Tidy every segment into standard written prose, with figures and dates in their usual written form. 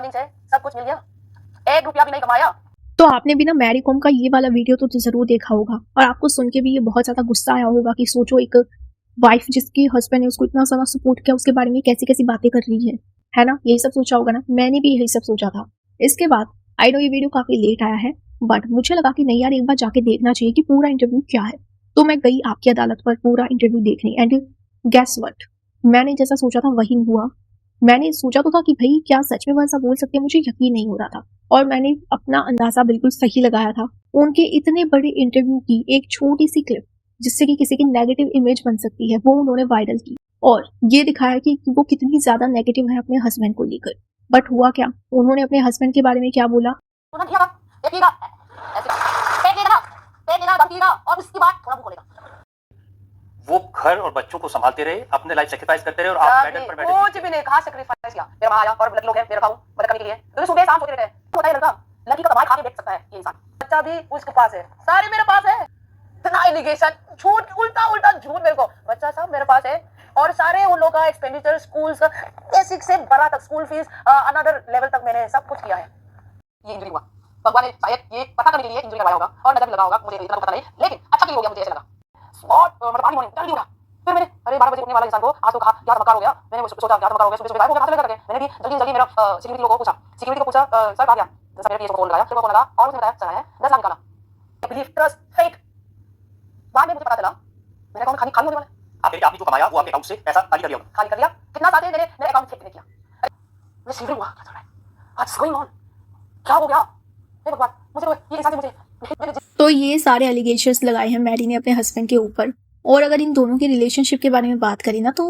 Earning से सब कुछ मिल गया, 1 रुपया भी नहीं कमाया। तो आपने भी ना मैरी कॉम का ये वाला वीडियो तो जरूर देखा होगा और आपको सुन के भी ये बहुत ज्यादा गुस्सा आया होगा कि सोचो एक वाइफ जिसकी हस्बैंड ने उसको इतना सारा सपोर्ट किया उसके बारे में कैसी कैसी बातें कर रही है ना। यही सब सोचा होगा ना, मैंने भी यही सब सोचा था। इसके बाद आई नो ये वीडियो काफी लेट आया है बट मुझे लगा कि नहीं यार एक बार जाके देखना चाहिए कि पूरा इंटरव्यू क्या है। तो मैं गई आपकी अदालत पर पूरा इंटरव्यू देखने एंड गेस व्हाट, मैंने जैसा सोचा था वही हुआ। मैंने सोचा तो था कि भाई क्या सच में वो ऐसा बोल सकते हैं, मुझे यकीन नहीं हो रहा था और मैंने अपना अंदाजा बिल्कुल सही लगाया था। उनके इतने बड़े इंटरव्यू की एक छोटी सी क्लिप जिससे कि किसी की नेगेटिव इमेज बन सकती है वो उन्होंने वायरल की और ये दिखाया कि वो कितनी ज्यादा नेगेटिव है अपने हस्बैंड को लेकर। बट हुआ क्या, उन्होंने अपने हस्बैंड के बारे में क्या बोला, और उसके बाद थोड़ा मुंह खोलेगा। वो घर और बच्चों को संभालते रहे, अपने लाइफ सेक्रीफाइस करते रहे और आप मेडल पर बैठे कुछ भी नहीं कहा, सेक्रीफाइस किया। मेरा मां आया और लड़के लोग हैं, मेरा खाऊं मदद करने के लिए, तो सुबह शाम सोते रहते हैं। होता है लड़का, लड़की का कमाई खा के बेच सकता है ये इंसान। बच्चा भी उसके पास है, सारे मेरे पास है। इतना एलिगेशन, झूठ, उल्टा उल्टा झूठ। मेरे को बच्चा सब मेरे पास है और सारे उन लोगों का एक्सपेंडिचर, स्कूल्स बेसिक से बड़ा तक, स्कूल फीस अनदर लेवल तक मैंने सब कुछ किया है। ये इंजरी हुआ, भगवान ने शायद ये पता करने के लिए इंजरी लगाया होगा और नजर लगा होगा, मुझे इतना पता नहीं, लेकिन अच्छा क्यों हो गया मुझे ऐसा लगा। मतलब अर्ली मॉर्निंग जल्दी उठा, फिर मैंने अरे 12 बजे उठने वाले इंसान को आज तो कहा क्या चमत्कार हो गया। मैंने सोचा क्या चमत्कार हो गया, सुबह सुबह गायब हो गया, करके मैंने भी जल्दी जल्दी मेरा सिक्योरिटी को पूछा, सर कहा गया, जैसा मेरे पीएस को फोन लगाया, फिर फोन लगा और उसने बताया चला है 10 लाख निकाला। Believe, trust, faith. बाद में मुझे पता चला मेरा अकाउंट खाली होने वाला है। आपने जो कमाया वो आपके अकाउंट से पैसा खाली कर दिया होगा। खाली कर दिया, कितना साथ है मेरे अकाउंट चेक नहीं किया। मैं सीरियस हुआ, व्हाट्स गोइंग ऑन, क्या हो गया। हे भगवान, मुझे ये इंसान मुझे तो ये सारे एलिगेशंस लगाए हैं मैरी ने अपने हस्बैंड के ऊपर। और अगर इन दोनों की रिलेशनशिप के बारे में बात करें ना तो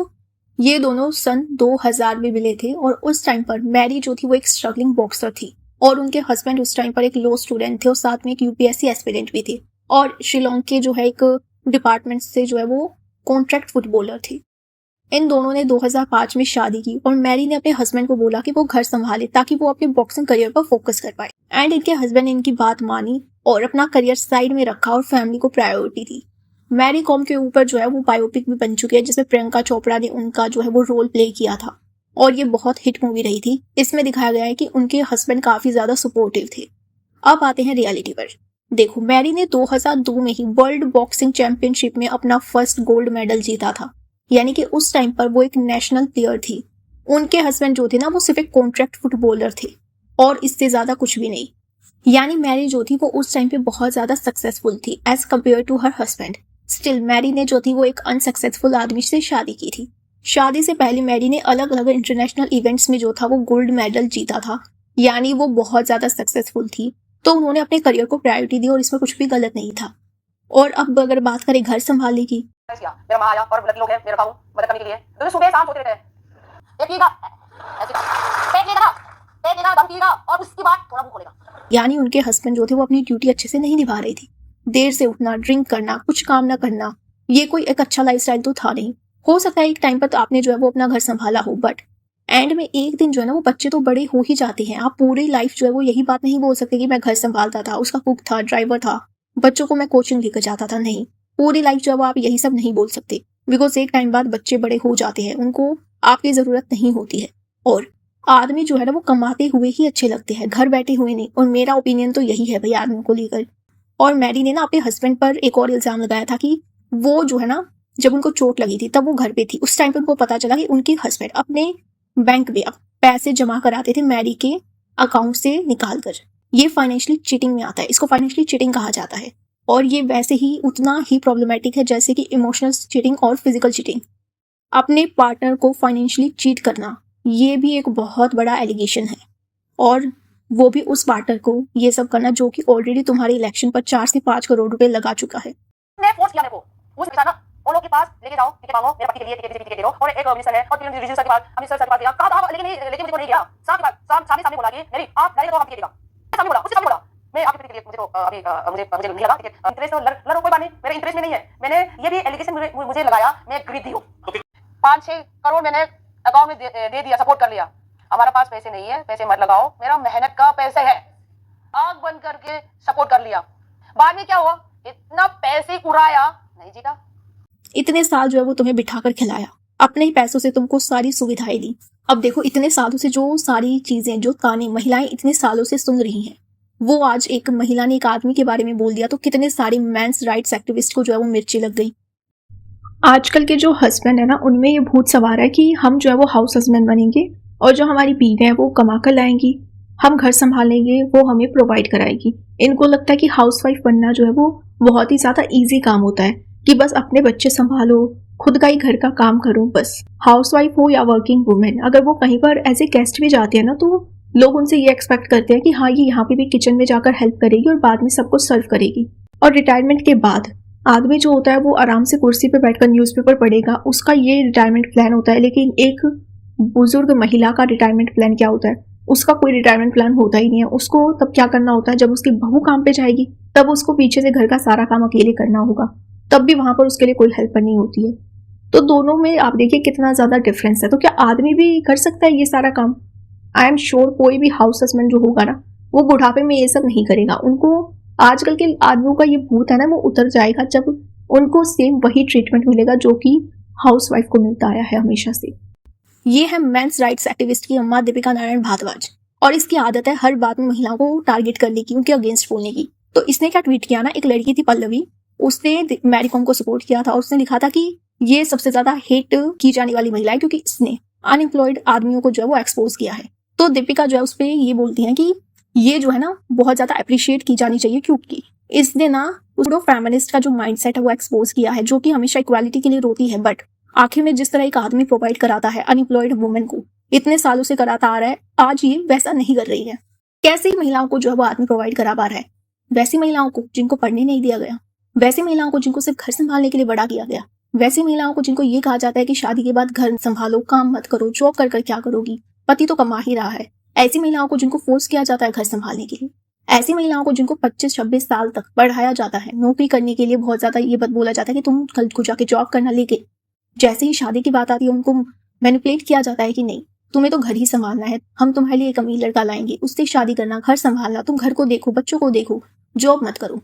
ये दोनों सन 2000 में मिले थे और उस टाइम पर मैरी जो थी वो एक स्ट्रगलिंग बॉक्सर थी और उनके हस्बैंड उस टाइम पर एक लॉ स्टूडेंट थे और साथ में एक यूपीएससी एस्पिरेंट भी थे और शिलोंग के जो है एक डिपार्टमेंट से जो है वो कॉन्ट्रैक्ट फुटबॉलर थे। इन दोनों ने 2005 में शादी की और मैरी ने अपने हस्बैंड को बोला कि वो घर संभाले ताकि वो अपने बॉक्सिंग करियर पर फोकस कर पाए एंड इनके हस्बैंड ने इनकी बात मानी और अपना करियर साइड में रखा और फैमिली को प्रायोरिटी दी। मैरी कॉम के ऊपर जो है वो बायोपिक भी बन चुकी है जिसमें प्रियंका चोपड़ा ने उनका जो है वो रोल प्ले किया था और ये बहुत हिट मूवी रही थी। इसमें दिखाया गया है कि उनके हस्बैंड काफी ज्यादा सपोर्टिव थे। अब आते हैं रियलिटी पर। देखो, मैरी ने 2002 में ही वर्ल्ड बॉक्सिंग चैंपियनशिप में अपना फर्स्ट गोल्ड मेडल जीता था, यानी कि उस टाइम पर वो एक नेशनल प्लेयर थी। उनके हस्बैंड जो थे ना वो सिर्फ एक कॉन्ट्रैक्ट फुटबॉलर थे और इससे ज्यादा कुछ भी नहीं। यानी मैरी जो थी वो उस टाइम पे बहुत ज्यादा सक्सेसफुल थी as compared to her husband. Still Mary ने जो थी वो एक अनसक्सेसफुल आदमी से शादी की थी। शादी से पहले मैरी ने अलग अलग इंटरनेशनल इवेंट्स में जो था वो गोल्ड मेडल जीता था, यानी वो बहुत ज्यादा सक्सेसफुल थी। तो उन्होंने अपने करियर को प्रायोरिटी दी और इसमें कुछ भी गलत नहीं था। और अब अगर बात करें घर संभालने की, मेरा मां आया और लड़के लोग हैं, मेरा खाऊं मदद करने के लिए, तो सुबह शाम सोते रहते हैं। एक पीगा, ऐसे पेट लेगा, दम पीगा और उसके बाद थोड़ा मुंह खोलेगा। यानी उनके हस्बैंड जो थे वो अपनी ड्यूटी अच्छे से नहीं निभा रही थी। देर से उठना, ड्रिंक करना, कुछ काम ना करना, ये कोई एक अच्छा लाइफस्टाइल तो था नहीं। हो सकता है एक टाइम पर तो आपने जो है वो अपना घर संभाला हो बट एंड में एक दिन जो है ना वो बच्चे तो बड़े हो ही जाते हैं। आप पूरी लाइफ जो है वो यही बात नहीं बोल सकते कि मैं घर संभालता था, उसका कुक था, ड्राइवर था, बच्चों को मैं कोचिंग लेकर जाता था। नहीं, पूरी लाइफ जो है वो आप यही सब नहीं बोल सकते बिकॉज एक टाइम बाद बच्चे बड़े हो जाते हैं, उनको आपकी जरूरत नहीं होती है और आदमी जो है ना वो कमाते हुए ही अच्छे लगते हैं, घर बैठे हुए नहीं। और मेरा ओपिनियन तो यही है भाई आदमियों को लेकर। और मैरी ने ना अपने हस्बैंड पर एक और इल्जाम लगाया था कि वो जो है ना जब उनको चोट लगी थी तब वो घर पे थी। उस टाइम पर उनको पता चला कि उनके हस्बैंड अपने बैंक में पैसे जमा कराते थे मैरी के अकाउंट से निकाल कर। ये फाइनेंशियली चीटिंग में आता है, इसको फाइनेंशियली चीटिंग कहा जाता है और ये वैसे ही उतना ही प्रॉब्लमेटिक है जैसे कि इमोशनल चीटिंग और फिजिकल चीटिंग। अपने पार्टनर को फाइनेंशियली चीट करना ये भी एक बहुत बड़ा एलिगेशन है और वो भी उस पार्टनर को ये सब करना जो कि ऑलरेडी तुम्हारे इलेक्शन पर 4 से 5 करोड़ रुपए लगा चुका है। मैं फोर्स किया, मेरे को उस किसान उन लोगों के पास लेके जाओ, टिकट मांगो मेरे पति के लिए, टिकट दे दो। और एक मिनिस्टर है और 3 रीजनल के बाद अमित सर के पास गया, कहा था लेकिन मुझे नहीं गया। सामने बोला कि नहीं आप डायरेक्ट तो हम टिकट देगा, सामने बोला, उससे सामने बोला मैं आपके पति के लिए, मुझे तो अभी मुझे नहीं लगा टिकट। इंटरेस्ट तो लड़ो, कोई बात नहीं, मेरे इंटरेस्ट में नहीं है। मैंने ये भी एलिगेशन मुझे लगाया मैं ग्रीडी हूं। 5-6 करोड़ मैंने अकाउंट में दे दिया, सपोर्ट कर लिया। हमारे पास पैसे नहीं है, पैसे मत लगाओ, मेरा मेहनत का पैसे है, आग बंद करके सपोर्ट कर लिया। बाद में क्या हुआ, इतना पैसे उड़ाया, नहीं जीता। इतने साल जो है वो तुम्हें बिठाकर खिलाया, अपने ही पैसों से तुमको सारी सुविधाएं दी। अब देखो इतने सालों से जो सारी चीजें, जो ताने महिलाएं इतने सालों से सुन रही हैं, वो आज एक महिला ने एक आदमी के बारे में बोल दिया तो कितने सारे मेंस राइट्स एक्टिविस्ट को जो है वो मिर्ची लग गई। आजकल के जो हस्बैंड है ना, उनमें ये भूत सवार है कि हम जो है वो हाउस हस्बैंड बनेंगे और जो हमारी बीवी है वो कमा कर लाएंगी, हम घर संभालेंगे, वो हमें प्रोवाइड कराएगी। इनको लगता है कि हाउसवाइफ बनना जो है वो बहुत ही ज्यादा इजी काम होता है कि बस अपने बच्चे संभालो, खुद का ही घर का काम करो। बस हाउसवाइफ हो या वर्किंग वुमेन, अगर वो कहीं पर एज ए गेस्ट भी जाती है ना, तो लोग उनसे ये एक्सपेक्ट करते हैं कि हाँ ये यहाँ पे भी किचन में जाकर हेल्प करेगी और बाद में सबको सर्व करेगी। और रिटायरमेंट के बाद आदमी जो होता है वो आराम से कुर्सी पे बैठकर न्यूज़पेपर पढ़ेगा, उसका ये रिटायरमेंट प्लान होता है। लेकिन एक बुजुर्ग महिला का रिटायरमेंट प्लान क्या होता है? उसका कोई रिटायरमेंट प्लान होता ही नहीं है। उसको तब क्या करना होता है, जब उसकी बहू काम पे जाएगी तब उसको पीछे से घर का सारा काम अकेले करना होगा, तब भी वहां पर उसके लिए कोई हेल्पर नहीं होती है। तो दोनों में आप देखिए कितना ज्यादा डिफरेंस है। तो क्या आदमी भी कर सकता है ये सारा काम? आई एम श्योर कोई भी हाउस हस्बैंड जो होगा ना, वो बुढ़ापे में ये सब नहीं करेगा। उनको आजकल के आदमियों का ये भूत है ना, वो उतर जाएगा जब उनको सेम वही ट्रीटमेंट मिलेगा जो कि हाउसवाइफ को मिलता आया है हमेशा से। ये है मेंस राइट्स एक्टिविस्ट की अम्मा दीपिका नारायण भारद्वाज, और इसकी आदत है हर बात में महिलाओं को टारगेट करने की, उनके अगेंस्ट बोलने की। तो इसने क्या ट्वीट किया ना, एक लड़की थी पल्लवी, उसने मैरी कॉम को सपोर्ट किया था और उसने लिखा था कि ये सबसे ज्यादा हेट की जाने वाली महिला है क्योंकि इसने अनएम्प्लॉयड आदमियों को जो है वो एक्सपोज किया है। तो दीपिका जो है उस पर ये बोलती है कि ये जो है ना बहुत ज्यादा अप्रिशिएट की जानी चाहिए क्योंकि इसने ना पूरा फेमिनिस्ट का जो माइंडसेट है वो एक्सपोज किया है, जो कि हमेशा इक्वालिटी के लिए रोती है, बट आखिर में जिस तरह एक आदमी प्रोवाइड कराता है अनएम्प्लॉयड वुमेन को, इतने सालों से कराता आ रहा है, आज ये वैसा नहीं कर रही है। कैसी महिलाओं को जो है वो आदमी प्रोवाइड करा पा रहा है? वैसी महिलाओं को जिनको पढ़ने नहीं दिया गया, वैसी महिलाओं को जिनको सिर्फ घर संभालने के लिए बड़ा किया गया, वैसी महिलाओं को जिनको ये कहा जाता है कि शादी के बाद घर संभालो, काम मत करो, जॉब कर कर क्या करोगी, पति तो कमा ही रहा है। ऐसी महिलाओं को जिनको फोर्स किया जाता है घर संभालने के लिए, ऐसी महिलाओं को जिनको 25-26 साल तक पढ़ाया जाता है नौकरी करने के लिए, बहुत ज्यादा ये बात बोला जाता है कि तुम कल को जाके जॉब करना, लेकिन जैसे ही शादी की बात आती है उनको मैनिपुलेट किया जाता है कि नहीं तुम्हें तो घर ही संभालना है, हम तुम्हारे लिए एक अमीर लड़का लाएंगे, उससे शादी करना, घर संभालना, तुम घर को देखो, बच्चों को देखो, जॉब मत करो।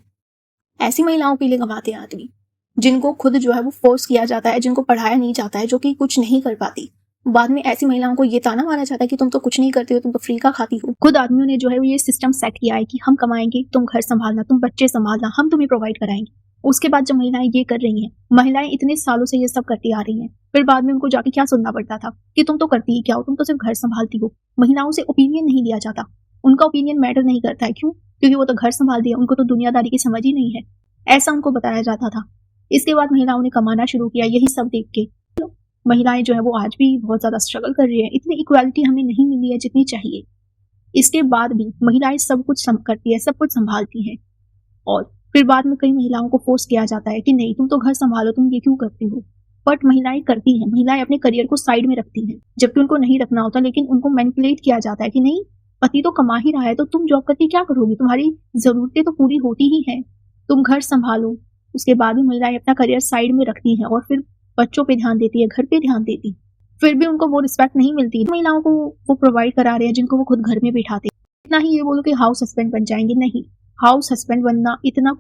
ऐसी महिलाओं के लिए कमाते हैं आदमी, जिनको खुद जो है वो फोर्स किया जाता है, जिनको पढ़ाया नहीं जाता है, जो कि कुछ नहीं कर पाती। बाद में ऐसी महिलाओं को ये ताना मारा जाता है कि तुम तो कुछ नहीं करती हो, तुम तो फ्री का खाती हो। खुद आदमियों ने जो है ये सिस्टम सेट किया है कि हम कमाएंगे, तुम घर संभालना, तुम बच्चे संभालना, हम तुम्हें प्रोवाइड कराएंगे। उसके बाद जब महिलाएं ये कर रही हैं, महिलाएं इतने सालों से ये सब करती आ रही हैं, फिर बाद में उनको जाके क्या सुनना पड़ता था कि तुम तो करती ही क्या हो, तुम तो सिर्फ घर संभालती हो। महिलाओं से ओपिनियन नहीं लिया जाता, उनका ओपिनियन मैटर नहीं करता है। क्यों? क्योंकि वो तो घर संभालती है, उनको तो दुनियादारी की समझ ही नहीं है, ऐसा उनको बताया जाता था। इसके बाद महिलाओं ने कमाना शुरू किया, यही सब देख के महिलाएं जो है वो आज भी बहुत ज्यादा स्ट्रगल कर रही है। इतनी इक्वालिटी हमें नहीं मिली है जितनी चाहिए। इसके बाद भी महिलाएं सब कुछ करती है, सब कुछ संभालती हैं, और फिर बाद में कई महिलाओं को फोर्स किया जाता है कि नहीं तुम तो घर संभालो, तुम ये क्यों करती हो। बट महिलाएं करती हैं, महिलाएं अपने करियर को साइड में रखती हैं, जबकि उनको नहीं रखना होता, लेकिन उनको मैनिपुलेट किया जाता है कि नहीं पति तो कमा ही रहा है तो तुम जॉब करके क्या करोगी, तुम्हारी जरूरतें तो पूरी होती ही हैं, तुम घर संभालो। उसके बाद भी महिलाएं अपना करियर साइड में रखती हैं और फिर बच्चों पे ध्यान देती है, घर पे ध्यान देती, फिर भी उनको वो रिस्पेक्ट नहीं मिलती। महिलाओं को वो प्रोवाइड करा रहे हैं जिनको वो खुद घर में बिठाते। इतना ही ये बोलो कि हाउस हस्बैंड बन जाएंगे, नहीं, हाउस हस्बैंड बनना इतना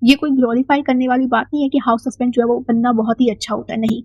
ये कोई ग्लोरीफाई करने वाली बात नहीं है कि हाउस हस्बैंड जो है वो बनना बहुत ही अच्छा होता है। नहीं,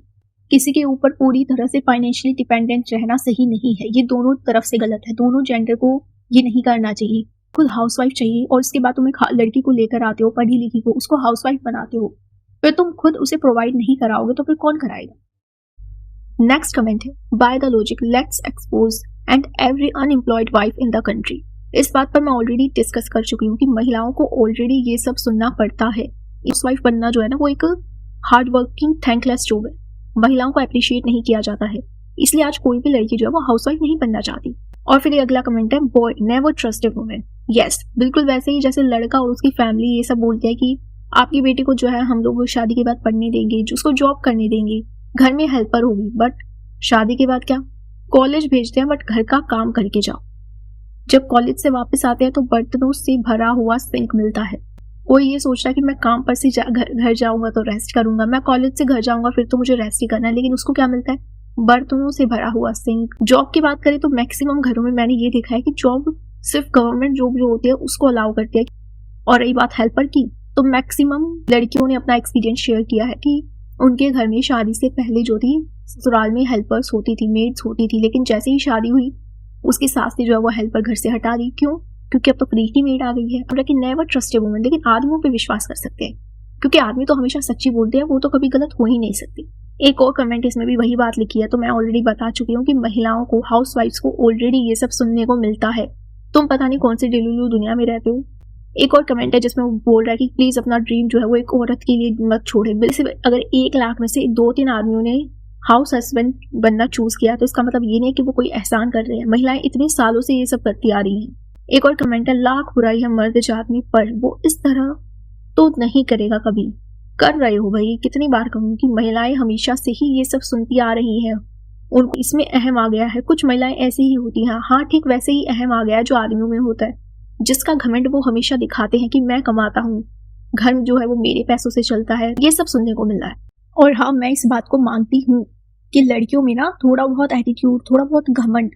किसी के ऊपर पूरी तरह से फाइनेंशियली डिपेंडेंट रहना सही नहीं है, ये दोनों तरफ से गलत है। दोनों जेंडर को ये नहीं करना चाहिए। खुद हाउसवाइफ चाहिए और इसके बाद तुम्हें लड़की को लेकर आते हो, पढ़ी लिखी को, उसको हाउसवाइफ बनाते हो, फिर तुम खुद उसे प्रोवाइड नहीं कराओगे तो फिर कौन कराएगा। नेक्स्ट कमेंट है, by the logic let's expose and every unemployed wife in the country. इस बात पर मैं ऑलरेडी डिस्कस कर चुकी हूँ कि महिलाओं को ऑलरेडी ये सब सुनना पड़ता है। हाउसवाइफ बनना जो है ना वो एक हार्ड वर्किंग थैंकलेस जॉब है, महिलाओं को अप्रिशिएट नहीं किया जाता है, इसलिए आज कोई भी लड़की जो है वो हाउसवाइफ नहीं बनना चाहती। और फिर ये अगला कमेंट है, boy never trust a women. Yes, बिल्कुल वैसे ही जैसे लड़का और उसकी फैमिली ये सब बोलती है कि आपकी बेटी को जो है हम लोग शादी के बाद पढ़ने देंगे, उसको जॉब करने देंगे, घर में हेल्पर होगी, बट शादी के बाद क्या, कॉलेज भेजते हैं बट घर का काम करके जाओ। जब कॉलेज से वापस आते हैं तो बर्तनों से भरा हुआ सिंक मिलता है। कोई ये सोच रहा है कि मैं काम पर से घर जाऊंगा तो रेस्ट करूंगा, मैं कॉलेज से घर जाऊंगा फिर तो मुझे रेस्ट ही करना है, लेकिन उसको क्या मिलता है, बर्तनों से भरा हुआ सिंक। जॉब की बात करें तो मैक्सिमम घरों में मैंने ये देखा है कि जॉब सिर्फ गवर्नमेंट जॉब जो होती है उसको अलाउ करती है। और रही बात हेल्पर की, तो मैक्सिमम लड़कियों ने अपना एक्सपीरियंस शेयर किया है कि उनके घर में शादी से पहले जो थी ससुराल में हेल्पर्स होती थी, मेड्स होती थी, लेकिन जैसे ही शादी हुई उसकी सास ने जो है वो हेल्पर घर से हटा दी। क्यों? क्योंकि अब तो फ्री की मेड आ गई है। लेकिन नेवर ट्रस्ट ए वुमन, लेकिन आदमियों पे विश्वास कर सकते हैं क्योंकि आदमी तो हमेशा सच्ची बोलते हैं, वो तो कभी गलत हो ही नहीं सकती। एक और कमेंट इसमें भी वही बात लिखी है, तो मैं ऑलरेडी बता चुकी हूँ कि महिलाओं को, हाउसवाइफ्स को ऑलरेडी ये सब सुनने को मिलता है। तुम पता नहीं कौन सी डेलुलू दुनिया में रहते हो। एक और कमेंट है जिसमें वो बोल रहा है कि प्लीज अपना ड्रीम जो है वो एक औरत के लिए मत छोड़े। अगर 1 लाख में से 2-3 आदमियों ने हाउस हस्बैंड बनना चूज किया तो इसका मतलब ये नहीं कि वो कोई एहसान कर रहे हैं। महिलाएं इतने सालों से ये सब करती आ रही हैं। एक और कमेंट है, लाख बुराई है मर्द जात में पर वो इस तरह तो नहीं करेगा कभी। कर रहे हो भाई, कितनी बार कहूँ कि महिलाएं हमेशा से ही ये सब सुनती आ रही हैं, उनको इसमें अहम आ गया है। कुछ महिलाएं ऐसी ही होती हैं, हाँ ठीक वैसे ही अहम आ गया है जो आदमियों में होता है, जिसका घमंड वो हमेशा दिखाते हैं कि मैं कमाता हूँ, घर जो है वो मेरे पैसों से चलता है। ये सब सुनने को मिल रहा है। और हाँ, मैं इस बात को मानती हूँ कि लड़कियों में ना थोड़ा बहुत एटीट्यूड, थोड़ा बहुत घमंड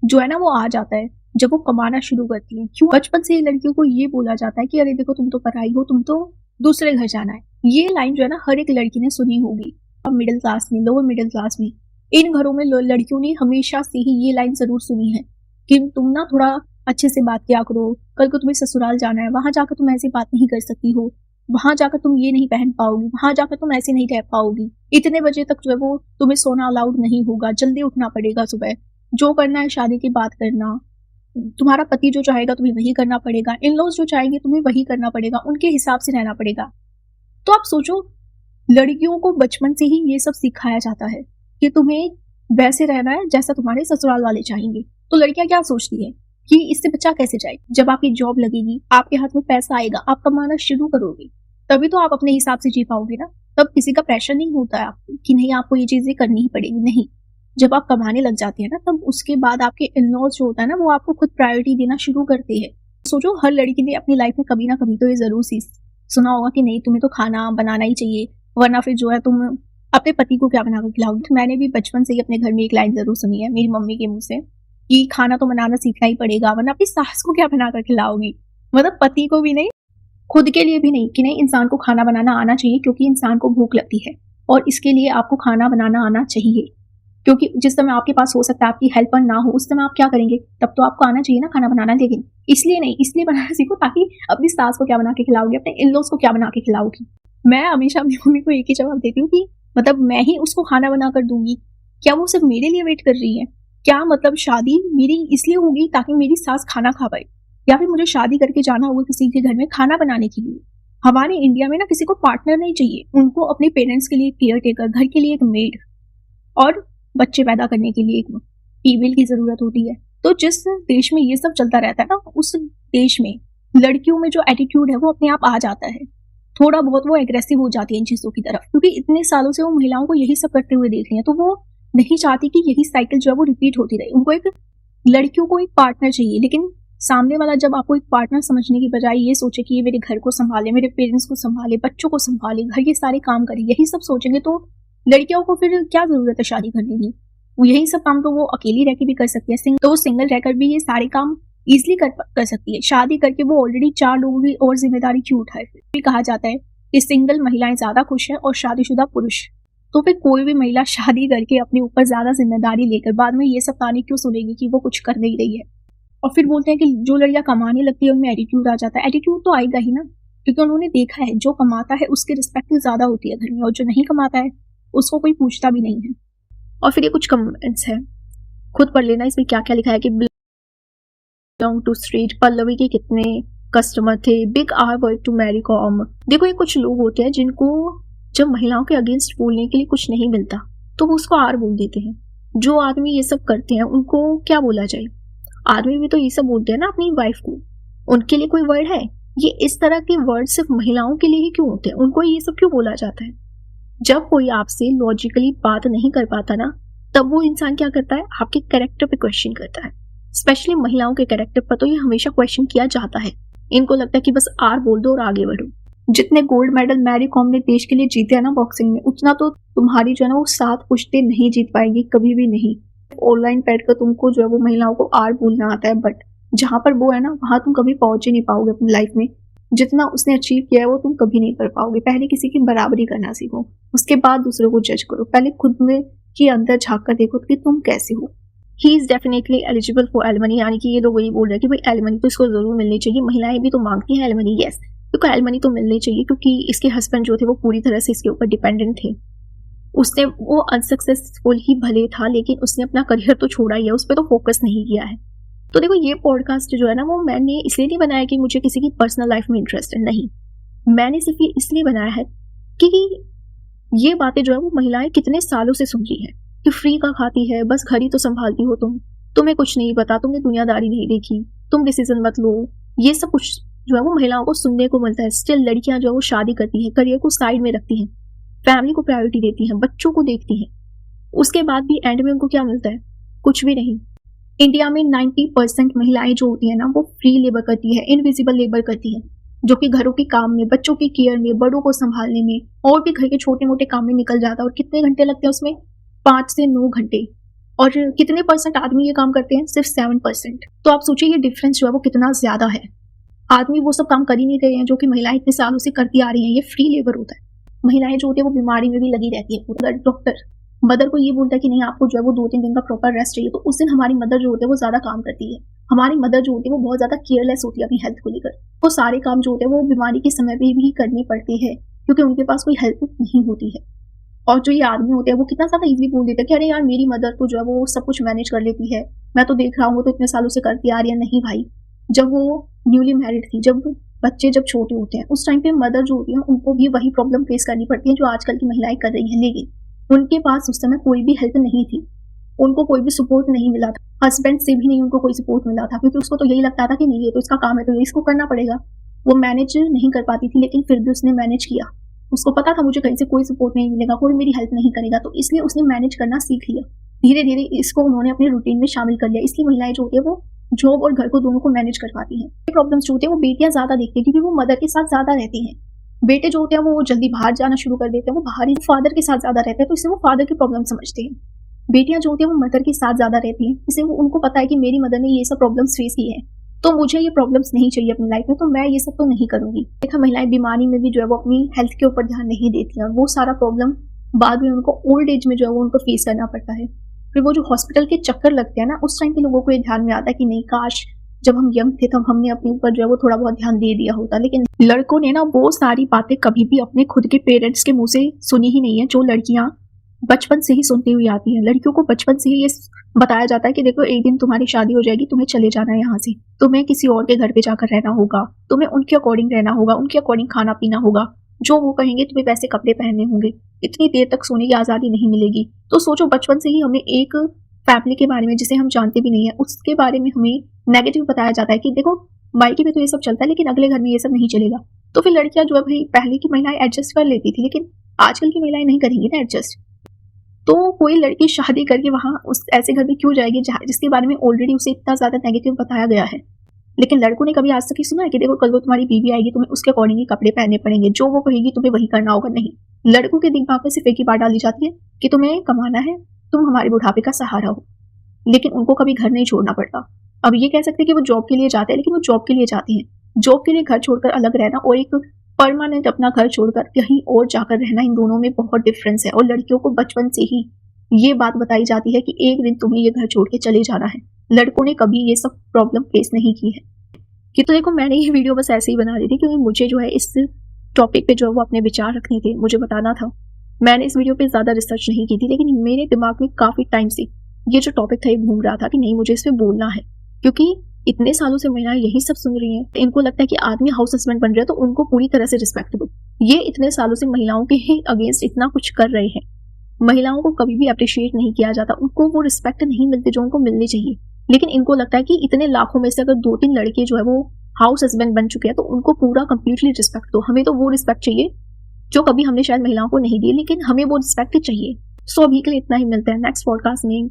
जो है ना वो आ जाता है जब वो कमाना शुरू करती हैं। क्यों? बचपन से लड़कियों को ये बोला जाता है कि अरे देखो तुम तो पराई हो, तुम तो दूसरे घर जाना है। ये लाइन जो है ना हर एक लड़की ने सुनी होगी, अब मिडिल क्लास में, लोअर मिडिल क्लास में, इन घरों में लड़कियों ने हमेशा से ही ये लाइन जरूर सुनी है कि तुम ना थोड़ा अच्छे से बात किया करो, कल को तुम्हें ससुराल जाना है, वहां जाकर तुम ऐसी बात नहीं कर सकती हो, वहां जाकर तुम ये नहीं पहन पाओगी, वहां जाकर तुम ऐसे नहीं रह पाओगी, इतने बजे तक जो है वो तुम्हें सोना अलाउड नहीं होगा, जल्दी उठना पड़ेगा, सुबह जो करना है शादी की बात करना, तुम्हारा पति जो चाहेगा तुम्हें वही करना पड़ेगा, इन लॉज जो चाहेंगे तुम्हें वही करना पड़ेगा, उनके हिसाब से रहना पड़ेगा। तो आप सोचो, लड़कियों को बचपन से ही ये सब सिखाया जाता है कि तुम्हें वैसे रहना है जैसा तुम्हारे ससुराल वाले चाहेंगे। तो लड़कियां क्या सोचती है कि इससे बच्चा कैसे जाए। जब आपकी जॉब लगेगी, आपके हाथ में पैसा आएगा, आप कमाना शुरू करोगे, तभी तो आप अपने हिसाब से जी पाओगे ना। तब किसी का प्रेशर नहीं होता है आपको कि नहीं आपको ये चीजें करनी ही पड़ेगी। नहीं, जब आप कमाने लग जाते हैं ना, तब उसके बाद आपके इन-लॉज जो होता है ना वो आपको खुद प्रायोरिटी देना शुरू करते हैं। सोचो, हर लड़की ने अपनी लाइफ में कभी ना कभी तो ये जरूर सुना होगा कि नहीं तुम्हें तो खाना बनाना ही चाहिए, वरना फिर जो है तुम अपने पति को क्या बनाकर खिलाओगी। तो मैंने भी बचपन से ही अपने घर में एक लाइन जरूर सुनी है मेरी मम्मी के मुंह से कि खाना तो बनाना सीखना ही पड़ेगा, वरना अपनी सास को क्या बनाकर खिलाओगी। मतलब पति को भी नहीं, खुद के लिए भी नहीं, कि नहीं इंसान को खाना बनाना आना चाहिए क्योंकि इंसान को भूख लगती है और इसके लिए आपको खाना बनाना आना चाहिए। क्योंकि जिस समय आपके पास हो सकता है आपकी हेल्पर ना हो, उस समय आप क्या करेंगे, तब तो आपको आना चाहिए ना खाना बनाना। लेकिन इसलिए नहीं, इसलिए बनाना सीखो ताकि अपनी सास को क्या बना के खिलाओगे, अपने इन-लॉज को क्या बना के खिलाओगी। मैं हमेशा अपनी मम्मी को एक ही जवाब देती हूँ कि मतलब मैं ही उसको खाना बना कर दूंगी, क्या वो सिर्फ मेरे लिए वेट कर रही है? क्या मतलब शादी मेरी इसलिए होगी ताकि मेरी सास खाना खा पाए, या फिर मुझे शादी करके जाना होगा किसी के घर में खाना बनाने के लिए? हमारे इंडिया में ना किसी को पार्टनर नहीं चाहिए, उनको अपने पेरेंट्स के लिए केयर टेकर, घर के लिए एक मेड और बच्चे पैदा करने के लिए एक फीमेल की जरूरत होती है। तो जिस देश में ये सब चलता रहता है ना, उस देश में लड़कियों में जो एटीट्यूड है वो अपने आप आ जाता है, थोड़ा बहुत वो एग्रेसिव हो जाती है इन चीजों की तरफ, क्योंकि इतने सालों से वो महिलाओं को यही सब करते हुए देख रही हैं। तो वो नहीं चाहती कि यही साइकिल जो है वो रिपीट होती रहे। उनको एक लड़कियों को एक पार्टनर चाहिए, लेकिन सामने वाला जब आपको एक पार्टनर समझने की बजाय ये सोचे कि ये मेरे घर को संभाले, मेरे पेरेंट्स को संभाले, बच्चों को संभाले, घर के सारे काम करे, यही सब सोचेंगे तो लड़कियों को फिर क्या जरूरत है शादी करने की। वो यही सब काम तो वो अकेली रह के भी कर सकती है, तो सिंगल रहकर भी ये सारे काम इजिली कर सकती है। शादी करके वो ऑलरेडी 4 लोगों की और जिम्मेदारी क्यों उठाए। फिर भी कहा जाता है कि सिंगल महिलाएं ज्यादा खुश है और शादीशुदा पुरुष। तो फिर कोई भी महिला शादी करके अपने ऊपर ज्यादा जिम्मेदारी लेकर बाद में ये सब ताने क्यों सुनेगी कि वो कुछ कर नहीं रही है। और फिर बोलते हैं कि जो लड़कियां कमाने लगती है उनमें एटीट्यूड आ जाता है। एटीट्यूड तो आएगा ही ना, क्योंकि उन्होंने देखा है जो कमाता है उसकी रिस्पेक्ट ज्यादा होती है घर में, और जो नहीं कमाता है उसको कोई पूछता भी नहीं है। और फिर ये कुछ कमेंट्स है, खुद पढ़ लेना इसमें क्या क्या लिखा है कि बिलोंग टू स्ट्रीट, पल्लवी के कितने कस्टमर थे, big reward to Mary Kom. देखो, ये कुछ लोग होते हैं जिनको जब महिलाओं के अगेंस्ट बोलने के लिए कुछ नहीं मिलता तो वो उसको आर बोल देते हैं। जो आदमी ये सब करते हैं उनको क्या बोला जाए? आदमी भी तो ये सब बोलते हैं ना अपनी वाइफ को, उनके लिए कोई वर्ड है? ये इस तरह के वर्ड सिर्फ महिलाओं के लिए ही क्यों होते हैं? उनको ये सब क्यों बोला जाता है? जब कोई आपसे लॉजिकली बात नहीं कर पाता ना, तब वो इंसान क्या करता है, आपके कैरेक्टर पे क्वेश्चन करता है। स्पेशली महिलाओं के कैरेक्टर पर तो ये हमेशा क्वेश्चन किया जाता है। इनको लगता है कि बस आर बोल दो और आगे बढ़ो। जितने गोल्ड मेडल मैरी कॉम ने देश के लिए जीते हैं ना बॉक्सिंग में, उतना तो तुम्हारी जो है ना वो 7 पुश्ते नहीं जीत पाएगी, कभी भी नहीं। ऑनलाइन बैठ कर तुमको जो है वो महिलाओं को आर बोलना आता है, बट जहां पर वो है ना वहां तुम कभी पहुंच ही नहीं पाओगे अपनी लाइफ में। जितना उसने अचीव किया है वो तुम कभी नहीं कर पाओगे। पहले किसी की बराबरी करना सीखो, उसके बाद दूसरों को जज करो। पहले खुद में के अंदर झांक कर देखो कि तुम कैसे हो। He is definitely eligible for alimony, यानी कि ये लोग वही बोल रहे हैं कि भाई एलिमनी तो इसको जरूर मिलनी चाहिए। महिलाएं भी तो मांगती हैं एलिमनी, यस, क्योंकि एलिमनी तो मिलनी चाहिए क्योंकि इसके हस्बैंड जो थे वो पूरी तरह से इसके ऊपर डिपेंडेंट थे। उसने वो अनसक्सेसफुल ही भले था, लेकिन उसने अपना करियर तो छोड़ा ही है, उस पर तो फोकस नहीं किया है। तो देखो ये पॉडकास्ट जो है ना वो मैंने इसलिए नहीं बनाया कि मुझे किसी की पर्सनल लाइफ में इंटरेस्ट है, नहीं, मैंने सिर्फ ये इसलिए बनाया है कि ये बातें जो है वो महिलाएं कितने सालों से सुन रही हैं कि फ्री का खाती है, बस घर ही तो संभालती हो तुम, तुम्हें कुछ नहीं पता, तुमने दुनियादारी नहीं देखी, तुम डिसीजन मत लो। ये सब कुछ जो है वो महिलाओं को सुनने को मिलता है। स्टिल लड़कियां जो है वो शादी करती हैं, करियर को साइड में रखती हैं, फैमिली को प्रायोरिटी देती हैं, बच्चों को देखती हैं, उसके बाद भी एंड में उनको क्या मिलता है? कुछ भी नहीं। इंडिया में 90% महिलाएं जो होती है ना वो फ्री लेबर करती है, इनविजिबल लेबर करती है, जो कि घरों के काम में, बच्चों की केयर में, बड़ों को संभालने में और भी घर के छोटे मोटे काम में निकल जाता है। और कितने घंटे लगते हैं उसमें? 5 से 9 घंटे। और कितने परसेंट आदमी ये काम करते हैं? सिर्फ 7%। तो आप सोचिए ये डिफरेंस जो है वो कितना ज्यादा है। आदमी वो सब काम कर ही नहीं रहे हैं जो कि महिलाएं इतने सालों से करती आ रही हैं। ये फ्री लेबर होता है। महिलाएं जो होती है वो बीमारी में भी लगी रहती है। अगर डॉक्टर मदर को ये बोलता है कि नहीं आपको जो है वो 2-3 दिन का प्रॉपर रेस्ट चाहिए, तो उस दिन हमारी मदर जो होती है वो ज्यादा काम करती है। हमारी मदर जो होती है वो बहुत ज्यादा केयरलेस होती है अपनी हेल्थ को लेकर। वो सारे काम जो होते हैं वो बीमारी के समय पे भी करने पड़ते हैं क्योंकि उनके पास कोई हेल्प नहीं होती है। और जो ये आदमी होते हैं वो कितना ज्यादा इजीली बोल देते हैं कि अरे यार मेरी मदर तो जो है वो सब कुछ मैनेज कर लेती है, मैं तो देख रहा हूँ वो तो इतने सालों से करती आ रही है। नहीं भाई, जब वो न्यूली मैरिड थी, जब बच्चे जब छोटे होते हैं, उस टाइम पे मदर जो होती है उनको भी वही प्रॉब्लम फेस करनी पड़ती है जो आजकल की महिलाएं कर रही हैं। लेकिन उनके पास उस समय कोई भी हेल्प नहीं थी, उनको कोई भी सपोर्ट नहीं मिला था, हस्बैंड से भी नहीं उनको कोई सपोर्ट मिला था, क्योंकि उसको तो यही लगता था कि नहीं ये तो इसका काम है तो ये इसको करना पड़ेगा। वो मैनेज नहीं कर पाती थी, लेकिन फिर भी उसने मैनेज किया। उसको पता था मुझे कहीं से कोई सपोर्ट नहीं मिलेगा, कोई मेरी हेल्प नहीं करेगा, तो इसलिए उसने मैनेज करना सीख लिया। धीरे धीरे इसको उन्होंने अपने रूटीन में शामिल कर लिया। इसलिए महिलाएं जो होती है वो जॉब और घर को दोनों को मैनेज कर पाती हैं। प्रॉब्लम्स जो होती है वो बेटियां ज्यादा देखती है क्योंकि वो मदर के साथ ज्यादा रहती हैं। बेटे जो होते हैं वो जल्दी बाहर जाना शुरू कर देते हैं, वो बाहर ही फादर के साथ ज्यादा रहते हैं, तो इससे वो फादर की प्रॉब्लम समझते हैं। बेटियां जो होती है वो मदर के साथ ज्यादा रहती हैं, इससे वो उनको पता है कि मेरी मदर ने ये सब प्रॉब्लम्स फेस की है, तो मुझे ये प्रॉब्लम्स नहीं चाहिए अपनी लाइफ में, तो मैं ये सब तो नहीं करूंगी। देखा महिलाएं बीमारी में भी जो है वो अपनी हेल्थ के ऊपर ध्यान नहीं देती हैं, वो सारा प्रॉब्लम बाद में उनको ओल्ड एज में जो है वो उनको फेस करना पड़ता है। फिर वो जो हॉस्पिटल के चक्कर लगते हैं ना, उस टाइम पे लोगों को ये ध्यान में आता है कि नहीं काश जब हम यंग थे तब हमने अपने ऊपर जो है वो थोड़ा बहुत ध्यान दे दिया होता। लेकिन लड़कों ने ना वो सारी बातें कभी भी अपने खुद के पेरेंट्स के मुंह से सुनी ही नहीं है, जो लड़कियां बचपन से ही सुनती हुई आती हैं। लड़कियों को बचपन से ही ये बताया जाता है कि देखो एक दिन तुम्हारी शादी हो जाएगी, तुम्हें चले जाना है यहाँ से, तुम्हें किसी और के घर पे जाकर रहना होगा, तुम्हें उनके अकॉर्डिंग रहना होगा, उनके अकॉर्डिंग खाना पीना होगा, जो वो कहेंगे तुम्हें वैसे कपड़े पहनने होंगे, इतनी देर तक सोने की आज़ादी नहीं मिलेगी। तो सोचो बचपन से ही हमें एक फैमिली के बारे में जिसे हम जानते भी नहीं है उसके बारे में हमें नेगेटिव बताया जाता है कि देखो मायके में तो ये सब चलता है लेकिन अगले घर में ये सब नहीं चलेगा। तो फिर लड़कियां जो है भाई पहले की महिलाएं एडजस्ट कर लेती थी, लेकिन आजकल की महिलाएं नहीं करेंगी ना एडजस्ट। तो कोई लड़की शादी करके वहां उस ऐसे घर में क्यों जाएगी जिसके बारे में ऑलरेडी उसे इतना ज्यादा नेगेटिव बताया गया है। लेकिन लड़कों ने कभी आज तक ही सुना है कि देखो कल को तुम्हारी बीवी आएगी, तुम्हें उसके अकॉर्डिंग ही कपड़े पहनने पड़ेंगे, जो वो कहेगी तुम्हें वही करना होगा। नहीं, लड़कों के दिमाग में सिर्फ एक ही बात डाली जाती है कि तुम्हें कमाना है, तुम हमारे बुढ़ापे का सहारा हो, लेकिन उनको कभी घर नहीं छोड़ना पड़ता। अब ये कह सकते हैं कि वो जॉब के लिए जाते हैं, लेकिन वो जॉब के लिए जाती हैं, जॉब के लिए घर छोड़कर अलग रहना और एक परमानेंट अपना घर छोड़कर कहीं और जाकर रहना, इन दोनों में बहुत डिफरेंस है। और लड़कियों को बचपन से ही ये बात बताई जाती है कि एक दिन तुम्हें ये घर छोड़ के चले जाना है। लड़कों ने कभी ये सब प्रॉब्लम फेस नहीं की है। कि तो देखो मैंने ये वीडियो बस ऐसे ही बना दी थी क्योंकि मुझे जो है इस टॉपिक पे जो है वो अपने विचार रखने थे, मुझे बताना था। मैंने इस वीडियो पे ज्यादा रिसर्च नहीं की थी, लेकिन मेरे दिमाग में काफी टाइम से ये जो टॉपिक था ये घूम रहा था कि नहीं मुझे इस पे बोलना है, क्योंकि इतने सालों से महिलाएं यही सब सुन रही हैं। इनको लगता है कि आदमी हाउस हस्बैंड बन रहे हैं तो उनको पूरी तरह से रिस्पेक्ट दो। ये इतने सालों से महिलाओं के ही अगेंस्ट इतना कुछ कर रहे हैं, महिलाओं को कभी भी अप्रिशिएट नहीं किया जाता, उनको वो रिस्पेक्ट नहीं मिलती जो उनको मिलनी चाहिए। लेकिन इनको लगता है कि इतने लाखों में से अगर 2-3 लड़के जो है वो हाउस हस्बैंड बन चुके हैं तो उनको पूरा कंप्लीटली रिस्पेक्ट दो। हमें तो वो रिस्पेक्ट चाहिए जो कभी हमने शायद महिलाओं को नहीं दी, लेकिन हमें वो रिस्पेक्ट चाहिए। सो अभी के लिए इतना ही, मिलता है नेक्स्ट पॉडकास्ट में।